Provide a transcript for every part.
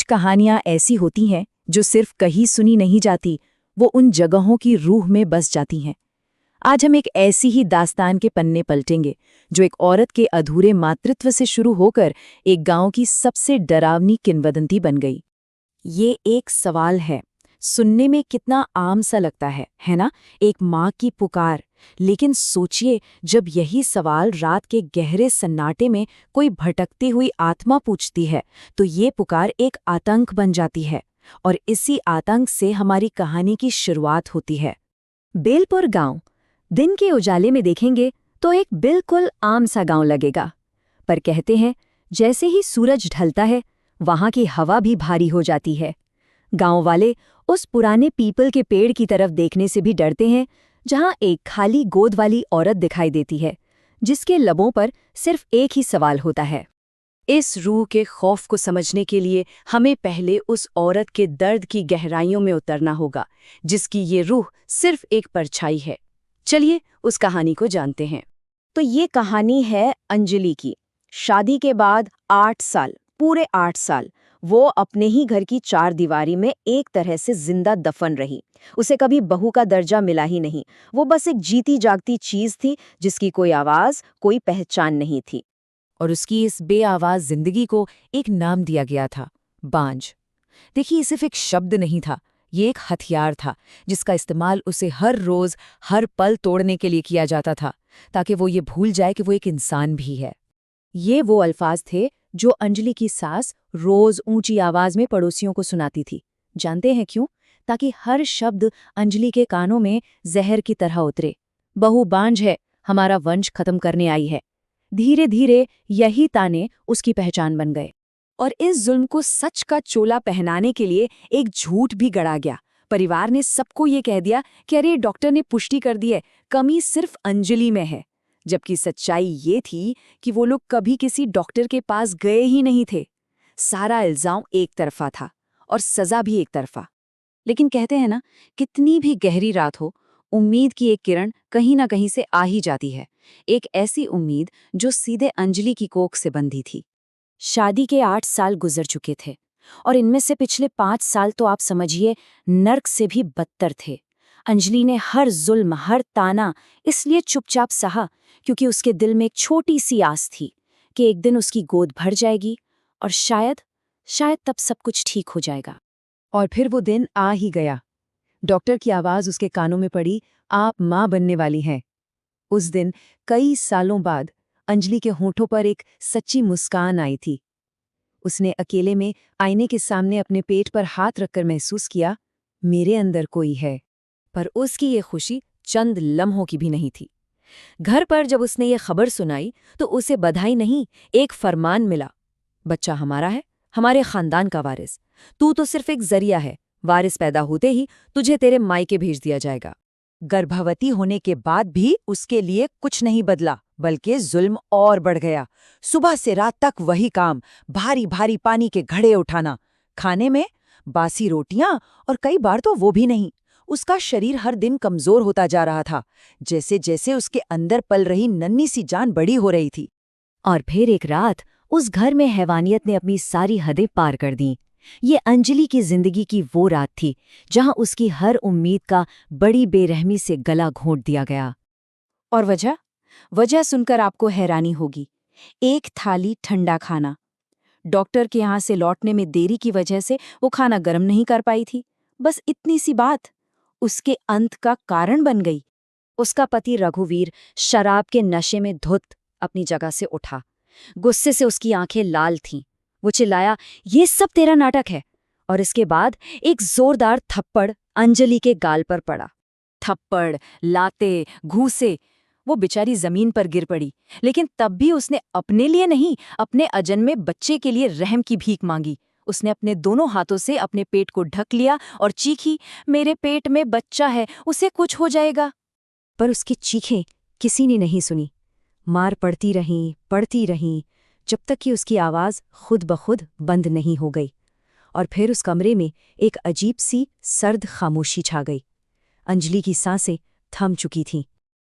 कहानियां ऐसी होती हैं जो सिर्फ कहीं सुनी नहीं जाती, वो उन जगहों की रूह में बस जाती हैं। आज हम एक ऐसी ही दास्तान के पन्ने पलटेंगे जो एक औरत के अधूरे मातृत्व से शुरू होकर एक गांव की सबसे डरावनी किंवदंती बन गई। ये एक सवाल है, सुनने में कितना आम सा लगता है ना? एक माँ की पुकार। लेकिन सोचिए, जब यही सवाल रात के गहरे सन्नाटे में कोई भटकती हुई आत्मा पूछती है, तो ये पुकार एक आतंक बन जाती है। और इसी आतंक से हमारी कहानी की शुरुआत होती है। बेलपुर गांव। दिन के उजाले में देखेंगे तो एक बिल्कुल आम सा गांव लगेगा, पर कहते हैं जैसे ही सूरज ढलता है, वहां की हवा भी भारी हो जाती है। गांव वाले उस पुराने पीपल के पेड़ की तरफ देखने से भी डरते हैं, जहां एक खाली गोद वाली औरत दिखाई देती है, जिसके लबों पर सिर्फ एक ही सवाल होता है। इस रूह के खौफ को समझने के लिए हमें पहले उस औरत के दर्द की गहराइयों में उतरना होगा, जिसकी ये रूह सिर्फ एक परछाई है। चलिए उस कहानी को जानते हैं। तो ये कहानी है अंजलि की। शादी के बाद 8 साल, पूरे 8 साल वो अपने ही घर की चार दीवारी में एक तरह से जिंदा दफन रही। उसे कभी बहू का दर्जा मिला ही नहीं। वो बस एक जीती जागती चीज थी, जिसकी कोई आवाज, कोई पहचान नहीं थी। और उसकी इस बेआवाज जिंदगी को एक नाम दिया गया था, बांझ। देखिए, ये सिर्फ एक शब्द नहीं था, ये एक हथियार था जिसका इस्तेमाल उसे हर रोज, हर पल तोड़ने के लिए किया जाता था, ताकि वो ये भूल जाए कि वो एक इंसान भी है। ये वो अल्फाज थे जो अंजलि की सास रोज ऊंची आवाज में पड़ोसियों को सुनाती थी। जानते हैं क्यों? ताकि हर शब्द अंजलि के कानों में जहर की तरह उतरे। बहू बांझ है, हमारा वंश खत्म करने आई है। धीरे धीरे यही ताने उसकी पहचान बन गए। और इस जुल्म को सच का चोला पहनाने के लिए एक झूठ भी गढ़ा गया। परिवार ने सबको ये कह दिया कि अरे डॉक्टर ने पुष्टि कर दी है, कमी सिर्फ अंजलि में है। जबकि सच्चाई ये थी कि वो लोग कभी किसी डॉक्टर के पास गए ही नहीं थे। सारा इल्जाम एक तरफा था और सजा भी एक तरफा। लेकिन कहते हैं ना, कितनी भी गहरी रात हो, उम्मीद की एक किरण कहीं ना कहीं से आ ही जाती है। एक ऐसी उम्मीद जो सीधे अंजलि की कोख से बंधी थी। शादी के 8 साल गुजर चुके थे, और इनमें से पिछले 5 साल तो आप समझिए नर्क से भी बदतर थे। अंजलि ने हर जुल्म, हर ताना इसलिए चुपचाप सहा क्योंकि उसके दिल में एक छोटी सी आस थी कि एक दिन उसकी गोद भर जाएगी और शायद तब सब कुछ ठीक हो जाएगा। और फिर वो दिन आ ही गया। डॉक्टर की आवाज उसके कानों में पड़ी, आप माँ बनने वाली हैं। उस दिन कई सालों बाद अंजलि के होठों पर एक सच्ची मुस्कान आई थी। उसने अकेले में आईने के सामने अपने पेट पर हाथ रखकर महसूस किया, मेरे अंदर कोई है। पर उसकी ये खुशी चंद लम्हों की भी नहीं थी। घर पर जब उसने ये खबर सुनाई तो उसे बधाई नहीं, एक फरमान मिला। बच्चा हमारा है, हमारे खानदान का वारिस। तू तो सिर्फ एक जरिया है, वारिस पैदा होते ही तुझे तेरे मायके भेज दिया जाएगा। गर्भवती होने के बाद भी उसके लिए कुछ नहीं बदला, बल्कि जुल्म और बढ़ गया। सुबह से रात तक वही काम, भारी भारी पानी के घड़े उठाना, खाने में बासी रोटियां, और कई बार तो वो भी नहीं। उसका शरीर हर दिन कमजोर होता जा रहा था, जैसे जैसे उसके अंदर पल रही नन्ही सी जान बड़ी हो रही थी। और फिर एक रात उस घर में हैवानियत ने अपनी सारी हदें पार कर दी। ये अंजलि की जिंदगी की वो रात थी जहां उसकी हर उम्मीद का बड़ी बेरहमी से गला घोंट दिया गया। और वजह सुनकर आपको हैरानी होगी। एक थाली ठंडा खाना। डॉक्टर के यहाँ से लौटने में देरी की वजह से वो खाना गर्म नहीं कर पाई थी। बस इतनी सी बात उसके अंत का कारण बन गई। उसका पति रघुवीर शराब के नशे में धुत अपनी जगह से उठा। गुस्से से उसकी आंखें लाल थीं। वो चिल्लाया, ये सब तेरा नाटक है। और इसके बाद एक जोरदार थप्पड़ अंजलि के गाल पर पड़ा। थप्पड़, लाते, घूंसे, वो बेचारी जमीन पर गिर पड़ी। लेकिन तब भी उसने अपने लिए नहीं, अपने अजन्मे बच्चे के लिए रहम की भीख मांगी। उसने अपने दोनों हाथों से अपने पेट को ढक लिया और चीखी, मेरे पेट में बच्चा है, उसे कुछ हो जाएगा। पर उसकी चीखें किसी ने नहीं सुनी। मार पड़ती रहीं, जब तक कि उसकी आवाज खुद ब खुद बंद नहीं हो गई। और फिर उस कमरे में एक अजीब सी सर्द खामोशी छा गई। अंजलि की सांसें थम चुकी थीं।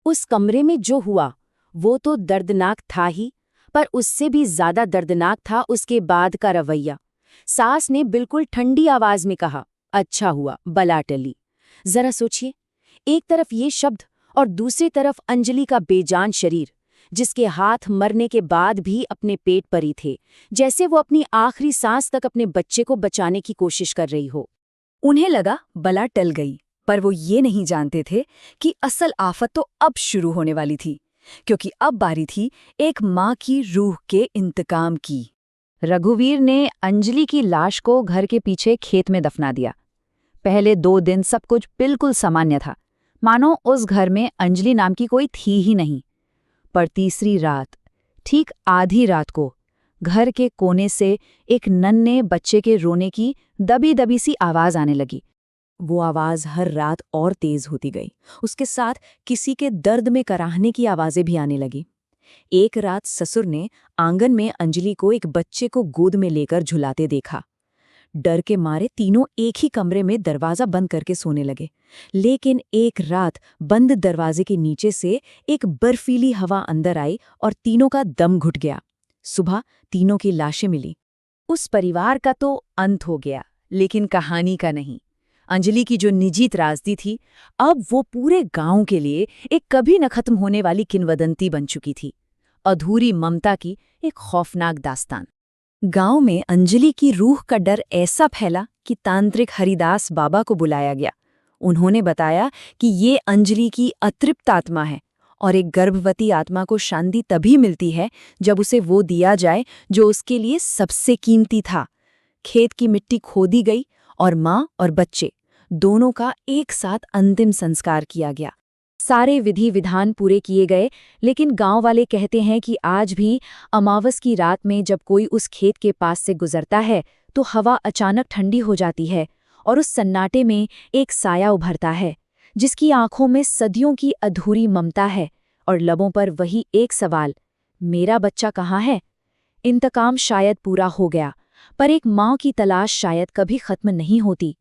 उस कमरे में जो हुआ वो तो दर्दनाक था ही, पर उससे भी ज्यादा दर्दनाक था उसके बाद का रवैया। सास ने बिल्कुल ठंडी आवाज में कहा, अच्छा हुआ, बला टली। जरा सोचिए, एक तरफ ये शब्द और दूसरी तरफ अंजलि का बेजान शरीर, जिसके हाथ मरने के बाद भी अपने पेट पर ही थे, जैसे वो अपनी आखिरी सांस तक अपने बच्चे को बचाने की कोशिश कर रही हो। उन्हें लगा बला टल गई, पर वो ये नहीं जानते थे कि असल आफत तो अब शुरू होने वाली थी, क्योंकि अब बारी थी एक माँ की रूह के इंतकाम की। रघुवीर ने अंजलि की लाश को घर के पीछे खेत में दफना दिया। पहले 2 दिन सब कुछ बिल्कुल सामान्य था, मानो उस घर में अंजलि नाम की कोई थी ही नहीं। पर तीसरी रात, ठीक आधी रात को, घर के कोने से एक नन्हे बच्चे के रोने की दबी दबी सी आवाज आने लगी। वो आवाज हर रात और तेज होती गई। उसके साथ किसी के दर्द में कराहने की आवाजें भी आने लगी। एक रात ससुर ने आंगन में अंजलि को एक बच्चे को गोद में लेकर झुलाते देखा। डर के मारे तीनों एक ही कमरे में दरवाजा बंद करके सोने लगे। लेकिन एक रात बंद दरवाजे के नीचे से एक बर्फीली हवा अंदर आई और तीनों का दम घुट गया। सुबह तीनों की लाशें मिली। उस परिवार का तो अंत हो गया, लेकिन कहानी का नहीं। अंजलि की जो निजी त्रासदी थी, अब वो पूरे गांव के लिए एक कभी न खत्म होने वाली किंवदंती बन चुकी थी। अधूरी ममता की एक खौफनाक दास्तान। गांव में अंजलि की रूह का डर ऐसा फैला कि तांत्रिक हरिदास बाबा को बुलाया गया। उन्होंने बताया कि ये अंजलि की अतृप्त आत्मा है और एक गर्भवती आत्मा को शांति तभी मिलती है जब उसे वो दिया जाए जो उसके लिए सबसे कीमती था। खेत की मिट्टी खोदी गई और माँ और बच्चे दोनों का एक साथ अंतिम संस्कार किया गया। सारे विधि विधान पूरे किए गए, लेकिन गांव वाले कहते हैं कि आज भी अमावस की रात में जब कोई उस खेत के पास से गुजरता है तो हवा अचानक ठंडी हो जाती है और उस सन्नाटे में एक साया उभरता है, जिसकी आंखों में सदियों की अधूरी ममता है और लबों पर वही एक सवाल, मेरा बच्चा कहाँ है? इंतकाम शायद पूरा हो गया, पर एक माँ की तलाश शायद कभी खत्म नहीं होती।